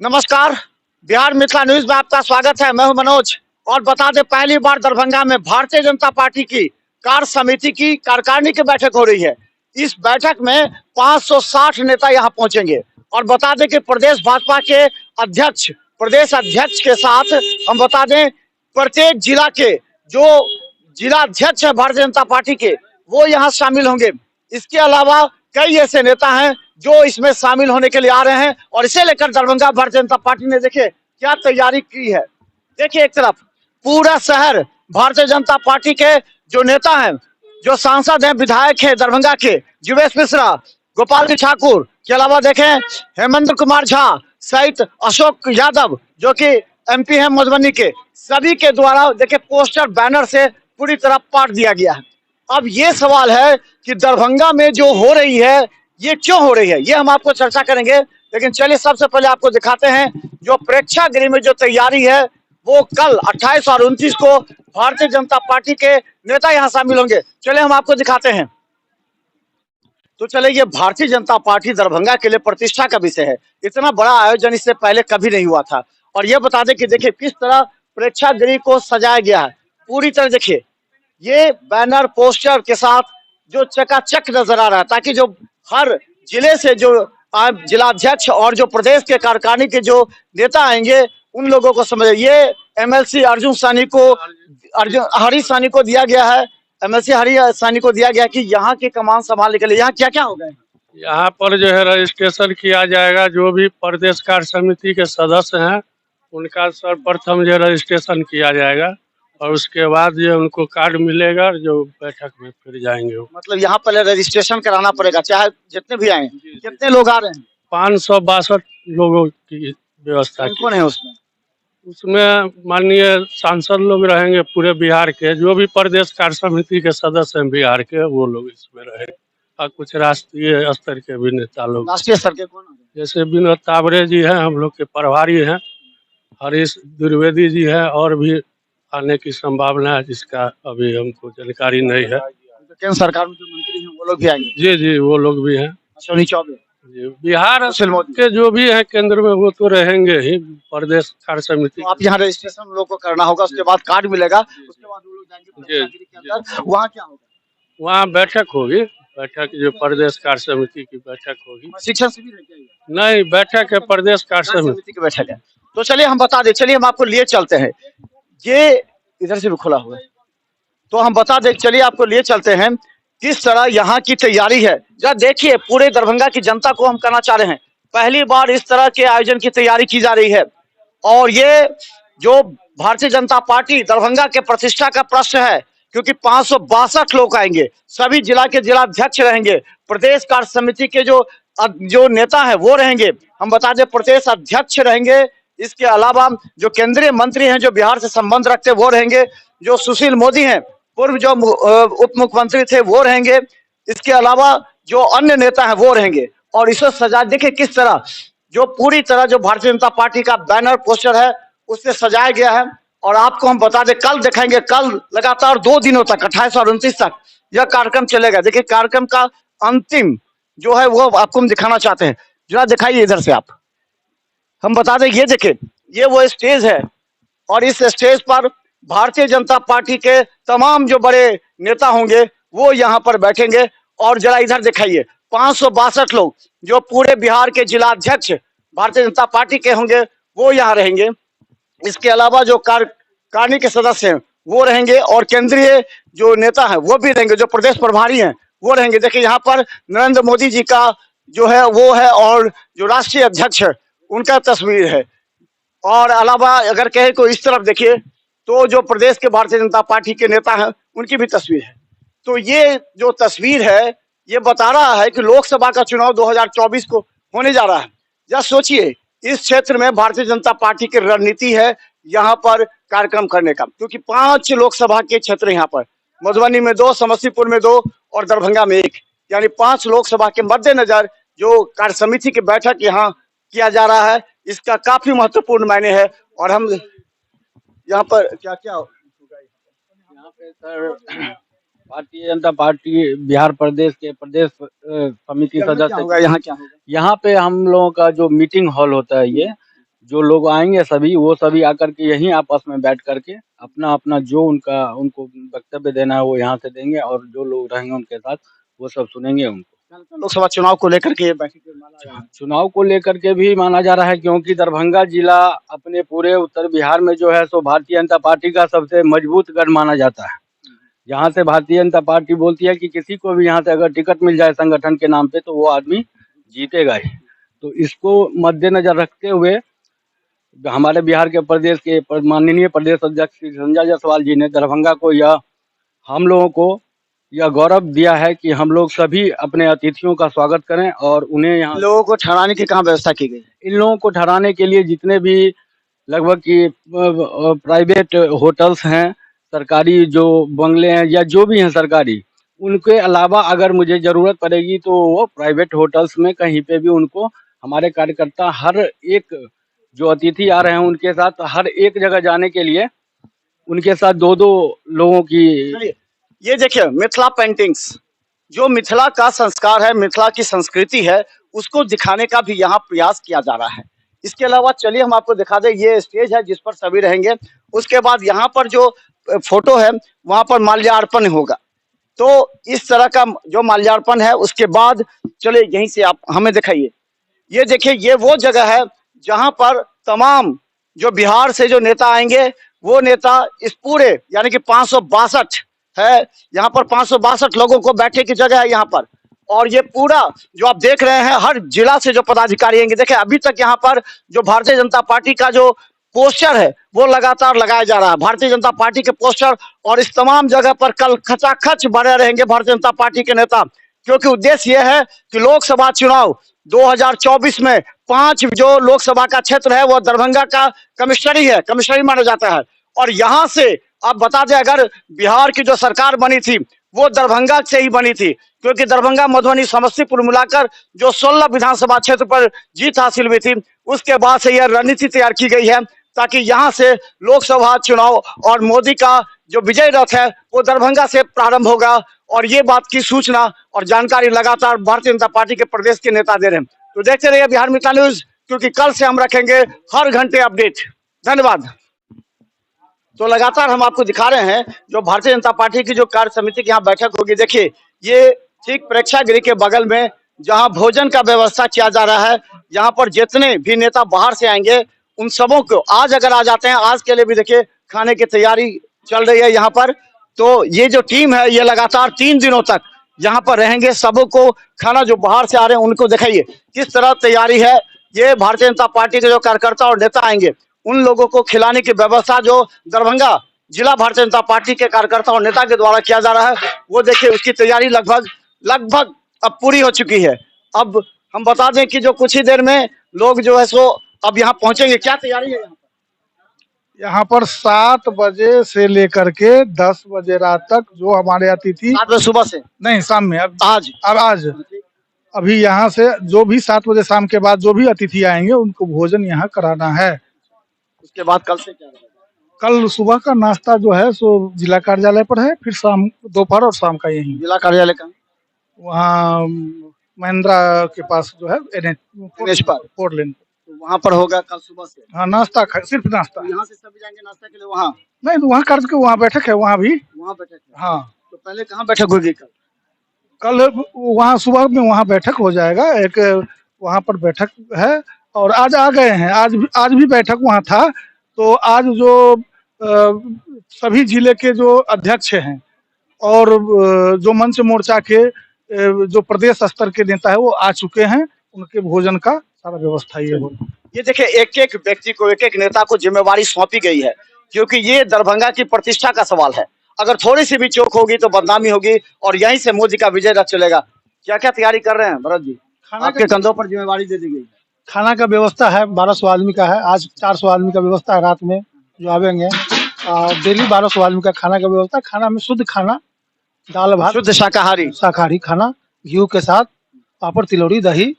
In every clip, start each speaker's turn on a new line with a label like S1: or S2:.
S1: नमस्कार। बिहार मिथिला न्यूज में आपका स्वागत है। मैं हूं मनोज। और बता दें, पहली बार दरभंगा में भारतीय जनता पार्टी की कार्य समिति की कार्यकारिणी की बैठक हो रही है। इस बैठक में 560 नेता यहां पहुंचेंगे। और बता दें कि प्रदेश भाजपा के अध्यक्ष, प्रदेश अध्यक्ष के साथ हम बता दें प्रत्येक जिला के जो जिला अध्यक्ष है भारतीय जनता पार्टी के, वो यहाँ शामिल होंगे। इसके अलावा कई ऐसे नेता हैं जो इसमें शामिल होने के लिए आ रहे हैं। और इसे लेकर दरभंगा भारतीय जनता पार्टी ने देखिए क्या तैयारी की है। देखिए, एक तरफ पूरा शहर भारतीय जनता पार्टी के जो नेता हैं, जो सांसद हैं, विधायक हैं दरभंगा के, जीवेश मिश्रा, गोपाल जी ठाकुर के अलावा देखें हेमंत कुमार झा सहित अशोक यादव जो कि एमपी हैं मधुबनी के, सभी के द्वारा देखिए पोस्टर बैनर से पूरी तरह पाट दिया गया है। अब ये सवाल है कि दरभंगा में जो हो रही है ये क्यों हो रही है, ये हम आपको चर्चा करेंगे। लेकिन चलिए सबसे पहले आपको दिखाते हैं जो प्रेक्षागृह में जो तैयारी है, वो कल 28 और 29 को भारतीय जनता पार्टी के नेता यहाँ शामिल होंगे। चलिए हम आपको दिखाते हैं। तो चले, ये भारतीय जनता पार्टी दरभंगा के लिए प्रतिष्ठा का विषय है। इतना बड़ा आयोजन इससे पहले कभी नहीं हुआ था। और ये बता दें कि देखिए किस तरह प्रेक्षागृह को सजाया गया है। पूरी तरह देखिए ये बैनर पोस्टर के साथ जो चकाचक नजर आ रहा है, ताकि जो हर जिले से जो जिला अध्यक्ष और जो प्रदेश के कार्यकारिणी के जो नेता आएंगे उन लोगों को समझे। ये एमएलसी अर्जुन सानी को, हरी सानी को दिया गया है। एमएलसी हरी सानी को दिया गया कि यहाँ की कमान संभालने के लिए। यहाँ क्या क्या होगा?
S2: यहाँ पर जो है रजिस्ट्रेशन किया जाएगा। जो भी प्रदेश कार्य समिति के सदस्य हैं उनका सर्वप्रथम जो रजिस्ट्रेशन किया जाएगा और उसके बाद जो उनको कार्ड मिलेगा जो बैठक में फिर जाएंगे।
S1: मतलब यहाँ पहले रजिस्ट्रेशन कराना पड़ेगा, चाहे जितने भी आए। कितने लोग आ रहे हैं?
S2: 562 लोगों की व्यवस्था
S1: कौन है उसमें?
S2: उसमें माननीय सांसद लोग रहेंगे पूरे बिहार के, जो भी प्रदेश कार्य समिति के सदस्य हैं बिहार के, वो लोग इसमें रहेंगे। और कुछ राष्ट्रीय स्तर के भी नेता लोग।
S1: राष्ट्रीय स्तर के कौन?
S2: जैसे विनोद तावरे जी हैं, हम लोग के प्रभारी हैं, हरीश द्विवेदी जी हैं, और भी आने की संभावना है जिसका अभी हमको जानकारी नहीं है।
S1: केंद्र सरकार में जो मंत्री हैं वो लोग भी आएंगे?
S2: जी जी, वो लोग भी हैं।
S1: अश्विनी चौबे
S2: जी, बिहार के जो भी है केंद्र में वो तो रहेंगे ही, प्रदेश कार्य समिति।
S1: तो आप यहाँ रजिस्ट्रेशन लोग को करना होगा, उसके बाद कार्ड मिलेगा, उसके बाद वो लोग जाएंगे। वहाँ क्या होगा?
S2: वहाँ बैठक होगी। बैठक जो प्रदेश कार्य समिति की बैठक होगी।
S1: शिक्षण शिविर
S2: नहीं, बैठक है प्रदेश कार्य समिति
S1: की बैठक है। तो चलिए हम बता दें, चलिए हम आपको लिए चलते हैं। ये इधर से भी खुला हुआ है, तो हम बता दें, चलिए आपको लिए चलते हैं किस तरह यहाँ की तैयारी है। जरा देखिए, पूरे दरभंगा की जनता को हम कहना चाह रहे हैं, पहली बार इस तरह के आयोजन की तैयारी की जा रही है। और ये जो भारतीय जनता पार्टी दरभंगा के प्रतिष्ठा का प्रश्न है, क्योंकि 562 लोग आएंगे, सभी जिला के जिला अध्यक्ष रहेंगे, प्रदेश कार्य समिति के जो नेता है वो रहेंगे, हम बता दें प्रदेश अध्यक्ष रहेंगे। इसके अलावा जो केंद्रीय मंत्री हैं जो बिहार से संबंध रखते हैं वो रहेंगे, जो सुशील मोदी हैं पूर्व जो उप मुख्यमंत्री थे वो रहेंगे, इसके अलावा जो अन्य नेता हैं वो रहेंगे। और इसे सजा देखिए किस तरह जो पूरी तरह जो भारतीय जनता पार्टी का बैनर पोस्टर है उससे सजाया गया है। और आपको हम बता दें कल दिखाएंगे, कल लगातार 2 दिनों तक 28 और 29 तक यह कार्यक्रम चलेगा। देखिए कार्यक्रम का अंतिम जो है वो आपको हम दिखाना चाहते हैं। जरा दिखाइए इधर से आप, हम बता दें, ये देखिए ये वो स्टेज है और इस स्टेज पर भारतीय जनता पार्टी के तमाम जो बड़े नेता होंगे वो यहाँ पर बैठेंगे। और जरा इधर दिखाइए 562 लोग जो पूरे बिहार के जिला अध्यक्ष भारतीय जनता पार्टी के होंगे वो यहाँ रहेंगे। इसके अलावा जो कार्यकारिणी के सदस्य हैं वो रहेंगे और केंद्रीय जो नेता हैं वो भी रहेंगे, जो प्रदेश प्रभारी हैं वो रहेंगे। देखिए यहाँ पर नरेंद्र मोदी जी का जो है वो है और जो राष्ट्रीय अध्यक्ष है उनका तस्वीर है। और अलावा अगर कहे तो इस तरफ देखिए तो जो प्रदेश के भारतीय जनता पार्टी के नेता हैं उनकी भी तस्वीर है। तो ये जो तस्वीर है ये बता रहा है कि लोकसभा का चुनाव 2024 को होने जा रहा है। जरा सोचिए इस क्षेत्र में भारतीय जनता पार्टी की रणनीति है यहाँ पर कार्यक्रम करने का, क्योंकि 5 लोकसभा के क्षेत्र यहाँ पर, मधुबनी में 2, समस्तीपुर में 2 और दरभंगा में 1, यानी 5 लोकसभा के मद्देनजर जो कार्य समिति की बैठक यहाँ किया जा रहा है इसका काफी महत्वपूर्ण मायने है। और हम यहाँ पर क्या क्या होगा
S3: यहाँ पे सर, भारतीय जनता पार्टी बिहार प्रदेश के प्रदेश समिति सदस्य।
S1: यहाँ क्या होगा?
S3: यहाँ पे हम लोगों का जो मीटिंग हॉल होता है ये जो लोग आएंगे सभी वो सभी आकर के यहीं आपस में बैठ करके अपना अपना जो उनको वक्तव्य देना है वो यहाँ से देंगे, और जो लोग रहेंगे उनके साथ वो सब सुनेंगे उनको।
S1: लोकसभा चुनाव को लेकर के ये बैठक माना जा रहा है।
S3: चुनाव को लेकर के भी माना जा रहा है, क्योंकि दरभंगा जिला अपने पूरे उत्तर बिहार में जो है सो भारतीय जनता पार्टी का सबसे मजबूत गढ़ माना जाता है। यहाँ से भारतीय जनता पार्टी बोलती है कि किसी को भी यहाँ से अगर टिकट मिल जाए संगठन के नाम पे तो वो आदमी जीतेगा ही। तो इसको मद्देनजर रखते हुए हमारे बिहार के प्रदेश के माननीय प्रदेश अध्यक्ष श्री संजय जायसवाल जी ने दरभंगा को हम लोगों को यह गौरव दिया है कि हम लोग सभी अपने अतिथियों का स्वागत करें और उन्हें यहाँ
S1: लोगों को ठहराने की कहाँ व्यवस्था की गई?
S3: इन लोगों को ठहराने के लिए जितने भी लगभग की प्राइवेट होटल्स हैं, सरकारी जो बंगले हैं या जो भी हैं सरकारी, उनके अलावा अगर मुझे ज़रूरत पड़ेगी तो वो प्राइवेट होटल्स में कहीं पे भी उनको हमारे कार्यकर्ता हर एक जो अतिथि आ रहे हैं उनके साथ हर एक जगह जाने के लिए उनके साथ दो लोगों की।
S1: ये देखिए मिथिला पेंटिंग्स, जो मिथिला का संस्कार है, मिथिला की संस्कृति है, उसको दिखाने का भी यहाँ प्रयास किया जा रहा है। इसके अलावा चलिए हम आपको दिखा दें, ये स्टेज है जिस पर सभी रहेंगे। उसके बाद यहाँ पर जो फोटो है वहां पर माल्यार्पण होगा। तो इस तरह का जो माल्यार्पण है उसके बाद चलिए यहीं से आप हमें दिखाइए। ये देखिए ये वो जगह है जहां पर तमाम जो बिहार से जो नेता आएंगे वो नेता इस पूरे यानी कि 562 है, यहाँ पर 562 लोगों को बैठने की जगह है यहाँ पर। और ये पूरा जो आप देख रहे हैं हर जिला से जो पदाधिकारी आएंगे। देखें अभी तक यहाँ पर जो भारतीय जनता पार्टी का जो पोस्टर है वो लगातार लगाया जा रहा है, भारतीय जनता पार्टी के पोस्टर। और इस तमाम जगह पर कल खचाखच बने रहेंगे भारतीय जनता पार्टी के नेता, क्योंकि उद्देश्य यह है कि लोकसभा चुनाव 2024 में 5 जो लोकसभा का क्षेत्र है वो दरभंगा का कमिश्नरी माना जाता है। और यहाँ से आप बता दें अगर बिहार की जो सरकार बनी थी वो दरभंगा से ही बनी थी, क्योंकि दरभंगा मधुबनी समस्तीपुर मिलाकर जो 16 विधानसभा क्षेत्र पर जीत हासिल हुई थी उसके बाद से यह रणनीति तैयार की गई है ताकि यहाँ से लोकसभा चुनाव और मोदी का जो विजय रथ है वो दरभंगा से प्रारंभ होगा। और ये बात की सूचना और जानकारी लगातार भारतीय जनता पार्टी के प्रदेश के नेता दे रहे हैं। तो देखते रहिए बिहार मिथिला न्यूज, क्योंकि कल से हम रखेंगे हर घंटे अपडेट। धन्यवाद। तो लगातार हम आपको दिखा रहे हैं जो भारतीय जनता पार्टी की जो कार्य समिति की यहाँ बैठक होगी। देखिए ये ठीक प्रेक्षागृह के बगल में जहाँ भोजन का व्यवस्था किया जा रहा है, यहाँ पर जितने भी नेता बाहर से आएंगे उन सबों को आज अगर आ जाते हैं, आज के लिए भी देखिए खाने की तैयारी चल रही है यहाँ पर। तो ये जो टीम है ये लगातार 3 दिनों तक यहाँ पर रहेंगे। सबको खाना जो बाहर से आ रहे हैं उनको दिखाइए किस तरह तैयारी है। ये भारतीय जनता पार्टी के जो कार्यकर्ता और नेता आएंगे उन लोगों को खिलाने की व्यवस्था जो दरभंगा जिला भारतीय जनता पार्टी के कार्यकर्ता और नेता के द्वारा किया जा रहा है वो देखिए उसकी तैयारी लगभग अब पूरी हो चुकी है। अब हम बता दें कि जो कुछ ही देर में लोग जो है सो अब यहाँ पहुंचेंगे। क्या तैयारी है
S4: यहाँ पर 7 बजे से लेकर के 10 बजे रात तक जो हमारे अतिथि
S1: 7 बजे सुबह से
S4: नहीं शाम में
S1: आज
S4: अभी यहाँ से जो भी 7 बजे शाम के बाद जो भी अतिथि आएंगे उनको भोजन यहाँ कराना है।
S1: उसके बाद कल से क्या रहेगा?
S4: कल सुबह का नाश्ता जो है सो जिला कार्यालय पर है, फिर शाम दोपहर और शाम का यही
S1: जिला कार्यालय का
S4: वहाँ महिंद्रा के पास जो है
S1: NH पर
S4: फोर लेन
S1: वहाँ पर होगा कल सुबह से।
S4: हाँ नाश्ता सिर्फ नाश्ता।
S1: यहाँ से सभी जाएंगे नाश्ता के लिए वहाँ?
S4: नहीं तो वहाँ करके वहाँ बैठक है, वहाँ भी
S1: वहाँ बैठक है।
S4: हाँ
S1: तो पहले कहाँ बैठक होगी?
S4: कल वहाँ सुबह में वहाँ बैठक हो जाएगा, एक वहाँ पर बैठक है। और आज आ गए हैं, आज भी बैठक वहाँ था। तो आज जो सभी जिले के जो अध्यक्ष हैं और जो मंच मोर्चा के जो प्रदेश स्तर के नेता है वो आ चुके हैं, उनके भोजन का सारा व्यवस्था ये
S1: देखिए एक एक व्यक्ति को एक एक नेता को जिम्मेवारी सौंपी गई है, क्योंकि ये दरभंगा की प्रतिष्ठा का सवाल है। अगर थोड़ी सी भी चूक होगी तो बदनामी होगी और यहीं से मोदी का विजय रथ चलेगा। क्या क्या तैयारी कर रहे हैं भरत जी? आपके कंधों पर जिम्मेवारी दे दी गई।
S4: खाना का व्यवस्था है, 1200 आदमी का है। आज 400 आदमी का व्यवस्था है, रात में जो आवेंगे डेली 1200 आदमी का खाना का व्यवस्था। खाना में शुद्ध खाना, दाल भात,
S1: शुद्ध शाकाहारी
S4: खाना, घी के साथ पापड़ तिलौरी दही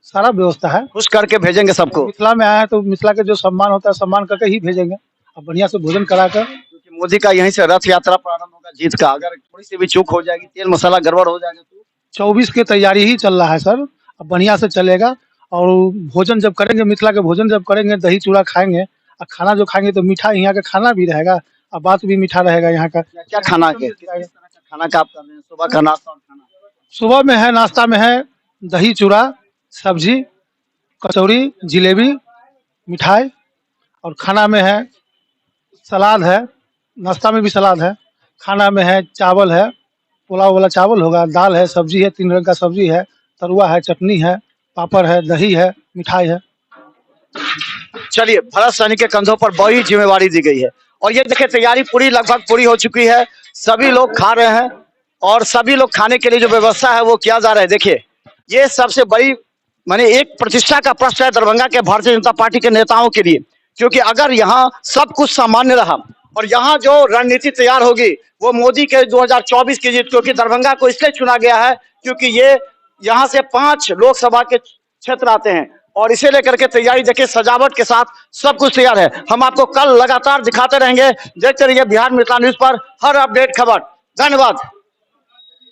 S4: सारा व्यवस्था है।
S1: खुश करके भेजेंगे सबको।
S4: मिथिला में आया है तो मिथिला के जो सम्मान होता है सम्मान करके ही भेजेंगे। अब बढ़िया से भोजन कराकर,
S1: क्योंकि मोदी का यहीं से रथ यात्रा प्रारंभ होगा जीत का। अगर थोड़ी सी भी चूक हो जाएगी, तेल मसाला गड़बड़ हो जाएगा तो
S4: 24 की तैयारी ही चल रहा है सर। अब बढ़िया से चलेगा। और भोजन जब करेंगे, मिथिला के भोजन जब करेंगे, दही चूड़ा खाएंगे और खाना जो खाएंगे तो मीठा यहाँ का खाना भी रहेगा और बात भी मीठा रहेगा यहाँ का।
S1: क्या खाना के खाना का आप कर रहे हैं, सुबह का नाश्ता और खाना?
S4: सुबह में है, नाश्ता में है दही चूड़ा, सब्जी, कचौड़ी, जिलेबी, मिठाई, और खाना में है सलाद है। नाश्ता में भी सलाद है, खाना में है चावल है, पुलाव वाला चावल होगा, दाल है, सब्जी है, 3 रंग का सब्जी है, तरुआ है, चटनी है, पापड़ है, दही है, मिठाई है।
S1: चलिए, भरत सैनी के कंधों पर बड़ी जिम्मेवारी दी गई है और ये देखिए तैयारी पूरी लगभग पूरी हो चुकी है। सभी लोग खा रहे हैं और सभी लोग खाने के लिए जो व्यवस्था है वो किया जा रहा है। देखिए, ये सबसे बड़ी माने एक प्रतिष्ठा का प्रश्न है दरभंगा के भारतीय जनता पार्टी के नेताओं के लिए, क्योंकि अगर यहाँ सब कुछ सामान्य रहा और यहाँ जो रणनीति तैयार होगी वो मोदी के 2024 की जीत, क्योंकि दरभंगा को इसलिए चुना गया है क्योंकि ये यहाँ से 5 लोकसभा के क्षेत्र आते हैं और इसे लेकर के तैयारी देखिए, सजावट के साथ सब कुछ तैयार है। हम आपको कल लगातार दिखाते रहेंगे। देखते रहिए बिहार मिथिला न्यूज पर हर अपडेट खबर। धन्यवाद।